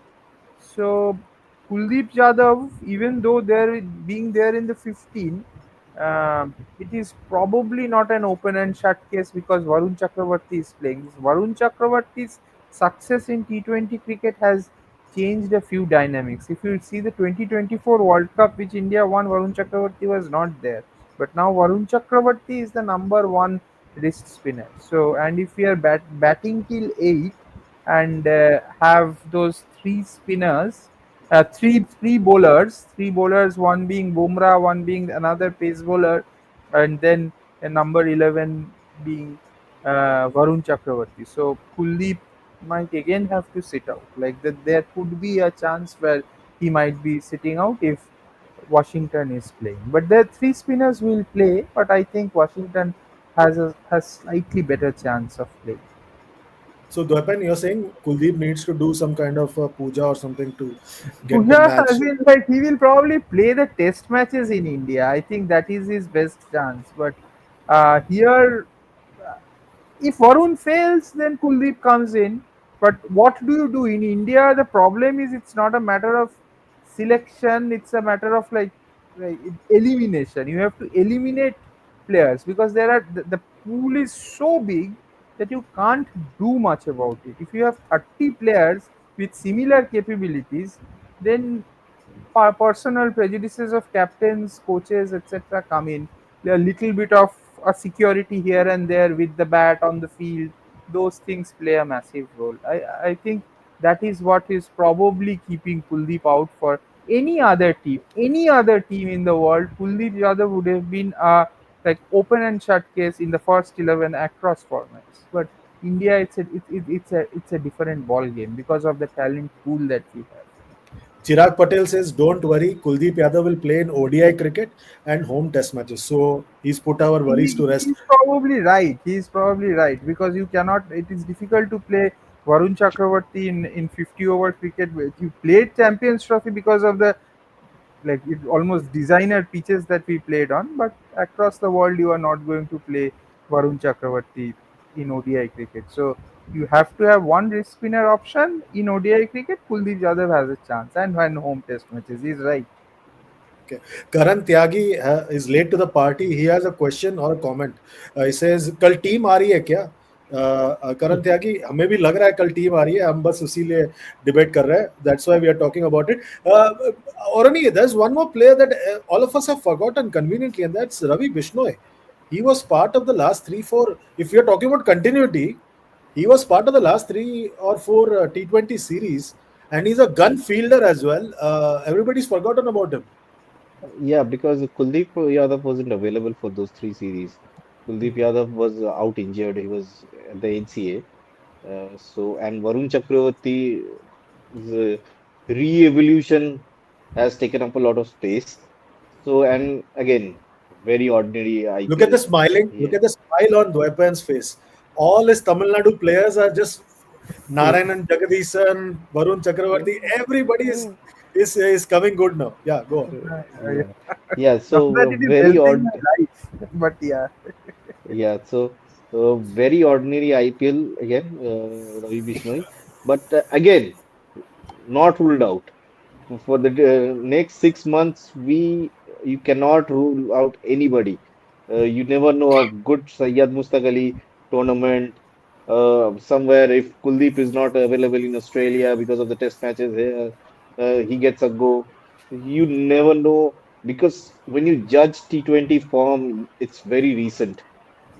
So Kuldeep Yadav, even though they're being there in the 15, it is probably not an open and shut case because Varun Chakravarti is playing. Varun Chakravarti's success in T20 cricket has changed a few dynamics. If you see the 2024 World Cup which India won, Varun Chakravarti was not there. But now Varun Chakravarti is the number one wrist spinner. So, and if we are batting till 8 and have those three spinners, three bowlers, one being Bumrah, one being another pace bowler, and then a number 11 being Varun Chakravarti. So Kuldeep might again have to sit out. Like that, there could be a chance where he might be sitting out if Washington is playing. But the three spinners will play. But I think Washington has slightly better chance of playing. So Dwepan, you're saying Kuldeep needs to do some kind of puja or something to get the Puja, I match. mean, like he will probably play the test matches in India. I think that is his best chance. But here, if Varun fails, then Kuldeep comes in. But what do you do in India? The problem is it's not a matter of selection; it's a matter of like elimination. You have to eliminate players because the pool is so big that you can't do much about it. If you have 30 players with similar capabilities, then personal prejudices of captains, coaches, etc. come in. A little bit of a security here and there with the bat on the field. Those things play a massive role. I think that is what is probably keeping Kuldeep out for any other team. Any other team in the world, Kuldeep Yadav would have been a like open and shut case in the first 11 across formats. But India, it's a different ball game because of the talent pool that we have. Chirag Patel says, "Don't worry, Kuldeep Yadav will play in ODI cricket and home test matches." So he's put our worries to rest. He's probably right. He's probably right because you cannot. It is difficult to play Varun Chakravarti in 50 over cricket. You played Champions Trophy because of the almost designer pitches that we played on, but across the world you are not going to play Varun Chakravarti in ODI cricket. So you have to have one wrist spinner option in ODI cricket. Kuldeep Yadav has a chance, and when home test matches, he's right. Okay. Karan Tyagi is late to the party. He has a question or a comment. He says, "कल team आ रही है क्या?" करण त्यागी, हमें भी लग रहा है कल टीम आ रही है, हम बस उसी लिए डिबेट कर रहे हैं. That's why we are talking about it. Orani, there's one more player that all of us have forgotten conveniently, and that's Ravi Bishnoi. He was part of the last 3-4. If you're talking about continuity, he was part of the last 3 or 4 T20 series, and he's a gun fielder as well. Everybody's forgotten about him. Yeah, because Kuldeep Yadav wasn't available for those three series. Kuldeep Yadav was out injured. He was at the NCA. And Varun Chakravarti's re-evolution has taken up a lot of space. So, and again, very ordinary Look at the IPL. smiling. Look Yeah. at the smile on Dwaipan's face. All his Tamil Nadu players are just Narayanan Jagadisan, Varun Chakravarti. Everybody is coming good now. Yeah, go on. Yeah. Yeah. Not So, that it is very helping odd. my life, but yeah. Yeah, very ordinary IPL again, Ravi Bishnoi. But again, not ruled out. For the next 6 months, you cannot rule out anybody. You never know a good Sayyad Mustaq Ali tournament. Somewhere, if Kuldeep is not available in Australia because of the test matches here, he gets a go. You never know because when you judge T20 form, it's very recent.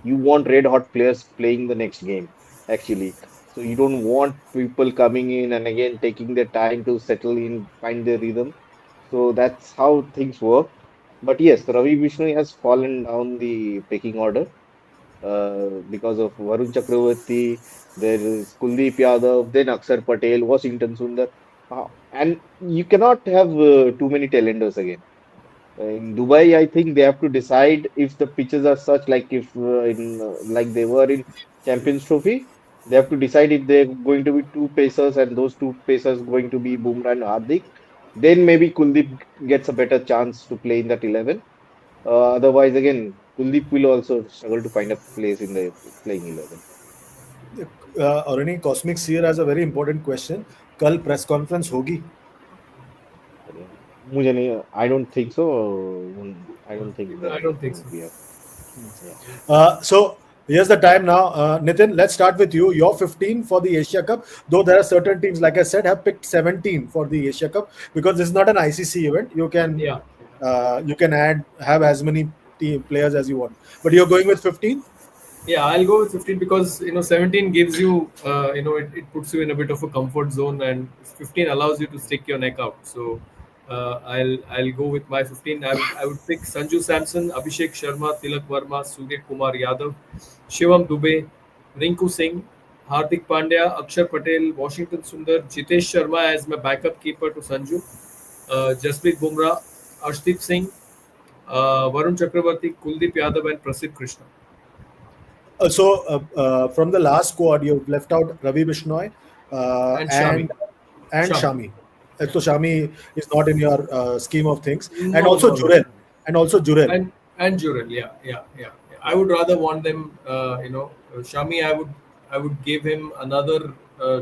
You want red hot players playing the next game, actually. So you don't want people coming in and again taking their time to settle in, find their rhythm. So that's how things work. But yes, Ravi Bishnoi has fallen down the pecking order because of Varun Chakravarti. There is Kuldeep Yadav, then Akshar Patel, Washington Sundar. And you cannot have too many talenders again. In Dubai, I think they have to decide if the pitches are such like if in like they were in Champions Trophy, they have to decide if they're going to be two pacers and those two pacers going to be Bumrah and Hardik. Then maybe Kuldeep gets a better chance to play in that 11. Otherwise, again, Kuldeep will also struggle to find a place in the playing 11. Orani, Cosmic Seer has a very important question. कल press conference होगी? मुझे नहीं, I don't think so. I don't think I don't think so. we have. Yeah. So Here's the time now. Nitin, let's start with you. You're 15 for the Asia Cup, though there are certain teams, like I said, have picked 17 for the Asia Cup because this is not an ICC event. Yeah. You can add have as many team players as you want, but you're going with 15. Yeah, I'll go with 15 because 17 gives you it puts you in a bit of a comfort zone, and 15 allows you to stick your neck out. So I'll go with my 15. I would pick Sanju Samson, Abhishek Sharma, Tilak Verma, Surya Kumar Yadav, Shivam Dubey, Rinku Singh, Hardik Pandya, Akshar Patel, Washington Sundar, Jitesh Sharma as my backup keeper to Sanju, Jasprit Bumrah, Arshdeep Singh, Varun Chakravarti, Kuldeep Yadav, and Prasidh Krishna, From the last squad, you've left out Ravi Bishnoi and Shami. and Shami. Shami. So Shami is not in your scheme of things, and No, also no, no. Jurel, and also Jurel. And Jurel, yeah. I would rather want them. Shami, I would give him another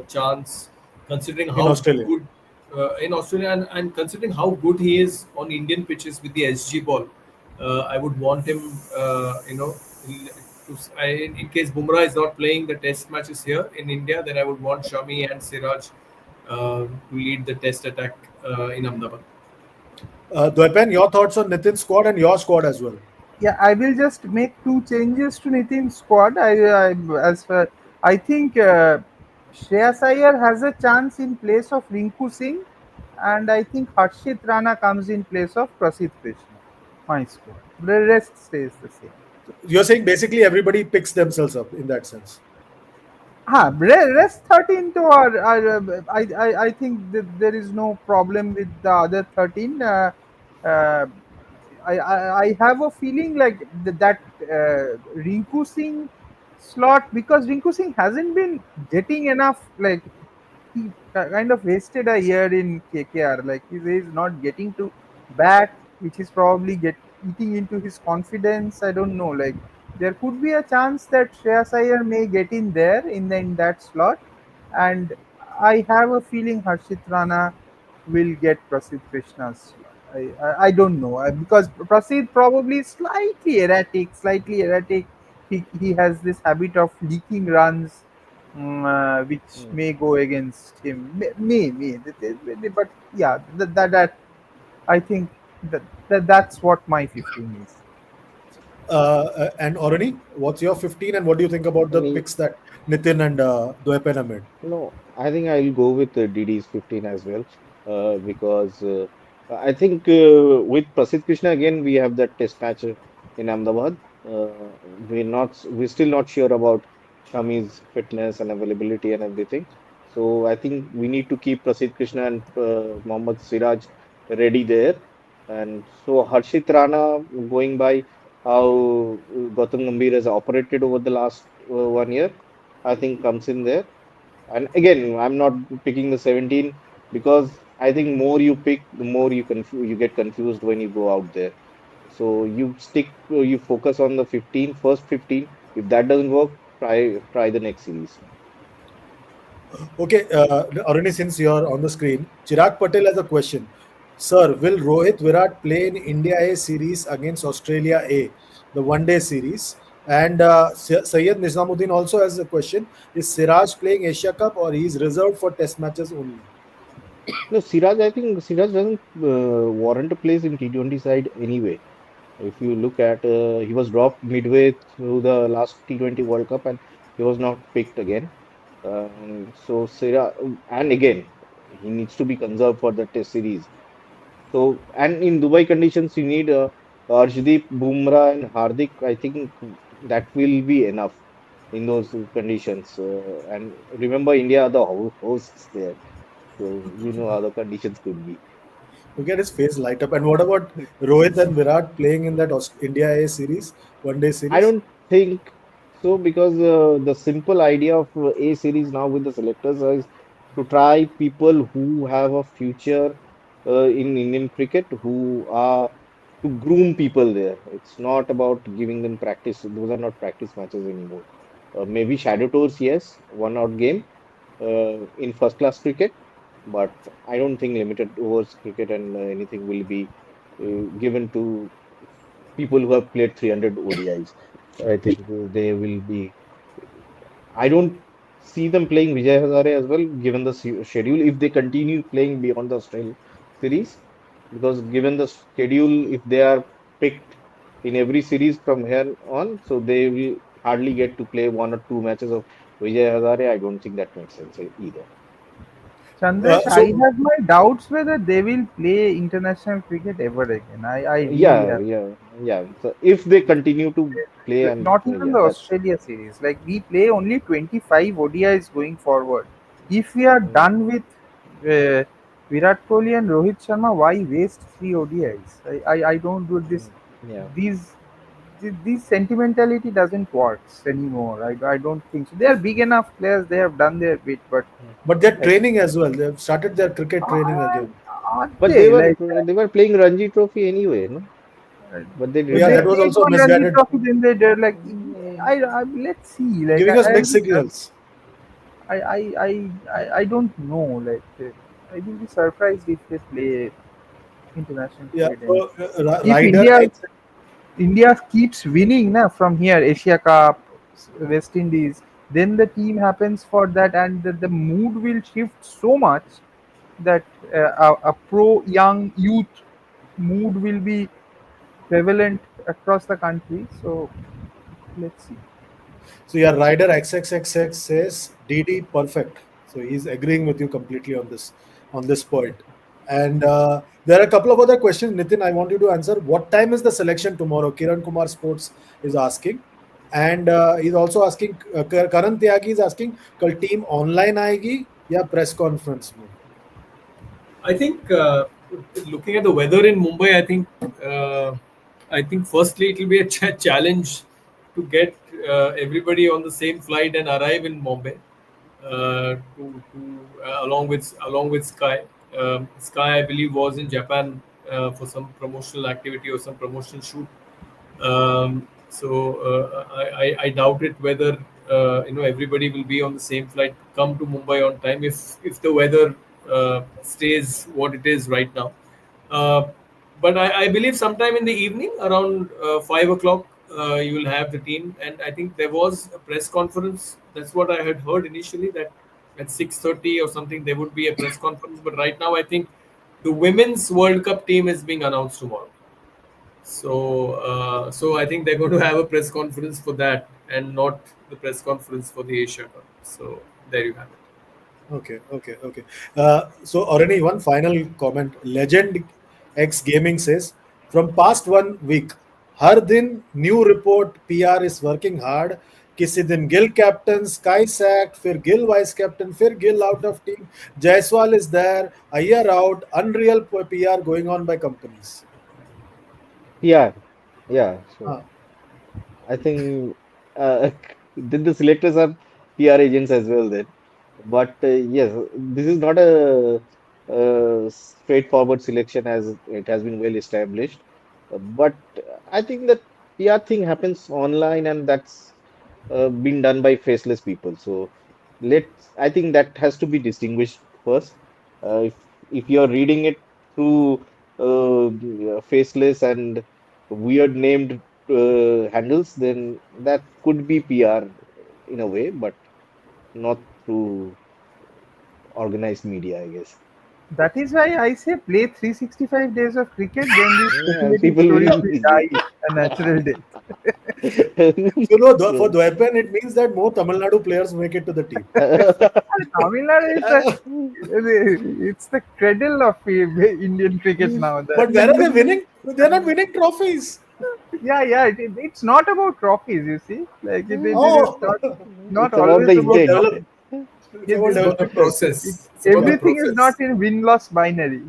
chance, considering In how Australia. good in Australia, and considering how good he is on Indian pitches with the SG ball. I would want him. In case Bumrah is not playing the Test matches here in India, then I would want Shami and Siraj to lead the Test attack in Ahmedabad. Dwepen, your thoughts on Nitin's squad and your squad as well. Yeah, I will just make two changes to Nitin's squad. I think Shreyas Iyer has a chance in place of Rinku Singh, and I think Harshit Rana comes in place of Prasidh Krishna. My squad. The rest stays the same. You're saying basically everybody picks themselves up in that sense. Rest 13 to I think that there is no problem with the other 13. Uh, I have a feeling like that Rinku Singh slot, because Rinku Singh hasn't been getting enough. Like, he kind of wasted a year in KKR. Like, he's not getting to bat, which is probably get eating into his confidence. I don't know. Like, there could be a chance that Shreyas Iyer may get in there in that slot, and I have a feeling Harshit Rana will get Prasidh Krishna's slot. I don't know, because Prasidh probably slightly erratic, slightly erratic. He has this habit of leaking runs, which Hmm. may go against him. But yeah, I think that's what my 15 is. And Orani, what's your 15 and what do you think about I the mean, picks that Nitin and Dwepen have made? no, I think I'll go with DD's 15 as well, because I think with Prasidh Krishna again we have that test match in Ahmedabad. We're still not sure about Shami's fitness and availability and everything. So I think we need to keep Prasidh Krishna and Mohammad Siraj ready there. And so Harshit Rana, going by how Gautam Gambhir has operated over the last 1 year, I think comes in there. And again, I'm not picking the 17 because I think more you pick, the more you get confused when you go out there. So you focus on the first 15. If that doesn't work, try the next series. Okay, Aruni, since you're on the screen, Chirag Patel has a question. Sir, will Rohit Virat play in India A series against Australia A, the one-day series? And Syed Nizamuddin also has a question. Is Siraj playing Asia Cup or he's reserved for test matches only? No, Siraj, I think Siraj doesn't warrant a place in T20 side anyway. If you look at, he was dropped midway through the last T20 World Cup and he was not picked again. So Siraj, and again, he needs to be conserved for the test series. So, and in Dubai conditions, you need Arshdeep, Bumrah, and Hardik. I think that will be enough in those conditions. And remember, India are the hosts there, so you know how the conditions could be. Look at his face light up. And what about Rohit and Virat playing in that India A series, one-day I series? don't think so because the simple idea of A series now with the selectors is to try people who have a future in Indian cricket, who are to groom people there. It's not about giving them practice. Those are not practice matches anymore. Maybe shadow tours, yes, one out game in first class cricket, but I don't think limited overs cricket and anything will be given to people who have played 300 ODIs. I think they will be. I don't see them playing Vijay Hazare as well, given the schedule. If they continue playing beyond the Australia series, because given the schedule, if they are picked in every series from here on, so they will hardly get to play 1 or 2 matches of Vijay Hazare. I don't think that makes sense either. Chandresh, I So have my doubts whether they will play international cricket ever again. I really Yeah, have. yeah, yeah. So if they continue to play, and Not even yeah, the that's Australia series. Like we play only 25 ODIs going forward. If we are mm, done with Virat Kohli and Rohit Sharma, why waste 3 ODIs? I don't do this. yeah. These this sentimentality doesn't work anymore. I don't think so. They are big enough players. They have done their bit, but but they're like, training as well. They've started their cricket training are, again. are But they like? they were playing Ranji Trophy anyway, no? Uh, But they Oh if yeah, they didn't. that was take also a one Ranji misguided, Trophy, then they're like, Mm, let's see. Like giving us mixed signals. I don't know. Like I will be surprised if they play international Yeah, cricket anymore. so If Ryder X. India keeps winning na, from here, Asia Cup, West Indies, then the team happens for that, and the mood will shift so much that a pro young youth mood will be prevalent across the country. So let's see. So yeah, Ryder XXXX says DD perfect. So he's agreeing with you completely on this point. And there are a couple of other questions, Nitin. I want you to answer. What time is the selection tomorrow? Kiran Kumar Sports is asking, and he's also asking. Karan Tyagi is asking, "Kal team online आएगी या press conference में?" I think looking at the weather in Mumbai, I think firstly it will be a challenge to get everybody on the same flight and arrive in Mumbai along with Sky. Sky, I believe, was in Japan for some promotional activity or some promotional shoot. I doubt it whether everybody will be on the same flight to come to Mumbai on time if the weather stays what it is right now. Uh, but I believe sometime in the evening around 5 o'clock you will have the team, and I think there was a press conference. That's what I had heard initially, that at 6:30 or something there would be a press conference. But right now I think the women's World Cup team is being announced tomorrow. So I think they're going to have a press conference for that and not the press conference for the Asia Cup. So there you have it. Okay. So, Orani, one final comment. Legend X Gaming says, from past 1 week, हर दिन new report PR is working hard. किसी दिन Gill captain sky sacked फिर Gill vice captain फिर Gill out of team Jaiswal is there Iyer out unreal PR going on by companies. Yeah, yeah. So हाँ. I think then the selectors are PR agents as well then. But yes, this is not a straightforward selection as it has been well established. But I think that PR thing happens online, and that's been done by faceless people. So I think that has to be distinguished first. If you're reading it through faceless and weird named handles, then that could be PR in a way, but not through organized media, I guess. That is why I say play 365 days of cricket, then these Yeah, speculative people stories will. will die a natural death. So no, for So, Dwaipen it means that more Tamil Nadu players make it to the team. And Tamil Nadu is it's the cradle of Indian cricket now. But where are they winning? They're not winning trophies. It's not about trophies. You see, like it is Oh, not it's about the always it's about about intent. develop. trophies. It's Yes, about It's yes. about the development. process. It's about the Everything is process. not in win loss binary.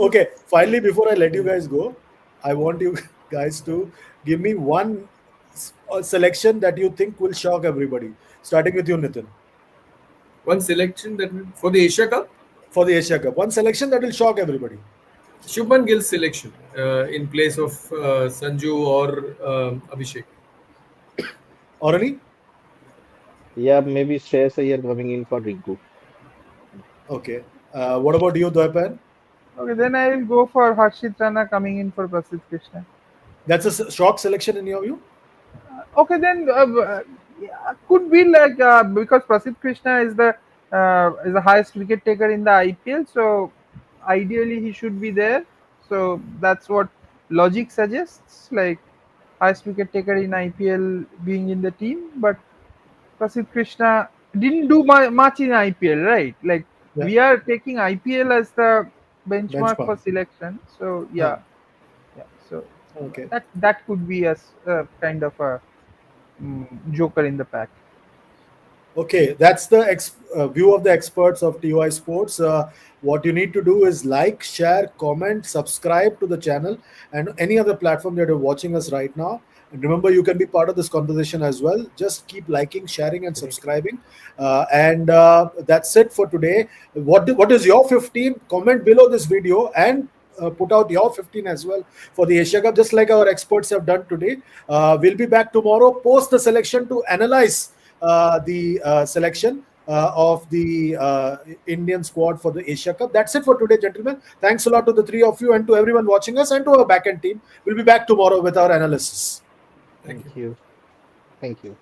Okay, finally, before I let you guys go, I want you guys to give me one selection that you think will shock everybody. Starting with you, Nitin, One selection for the Asia Cup, for the Asia Cup. One selection that will shock everybody. Shubman Gill selection in place of Sanju or Abhishek. Orani? Yeah, maybe Shreyas Iyer coming in for Rinku. Okay. What about you, Dwaipan? Okay, then I will go for Harshit Rana coming in for Prasidh Krishna. That's a shock selection in your view? Okay, then yeah, could be like because Prasidh Krishna is the highest wicket taker in the IPL, so ideally he should be there. So that's what logic suggests, like highest wicket taker in IPL being in the team. But Prasidh Krishna didn't do much in IPL, right? Like Yeah, we are taking IPL as the benchmark benchmark. for selection. So Huh. yeah, yeah. So Okay. that could be a kind of a joker in the pack. Okay, that's the view of the experts of TOI Sports. What you need to do is like, share, comment, subscribe to the channel and any other platform that you're watching us right now. And remember, you can be part of this conversation as well. Just keep liking, sharing, and subscribing. And that's it for today. What is your 15? Comment below this video and put out your 15 as well for the Asia Cup, just like our experts have done today. We'll be back tomorrow post the selection to analyze the selection of the Indian squad for the Asia Cup. That's it for today, gentlemen. Thanks a lot to the three of you and to everyone watching us and to our backend team. We'll be back tomorrow with our analysis. Thank you. Thank you. Thank you.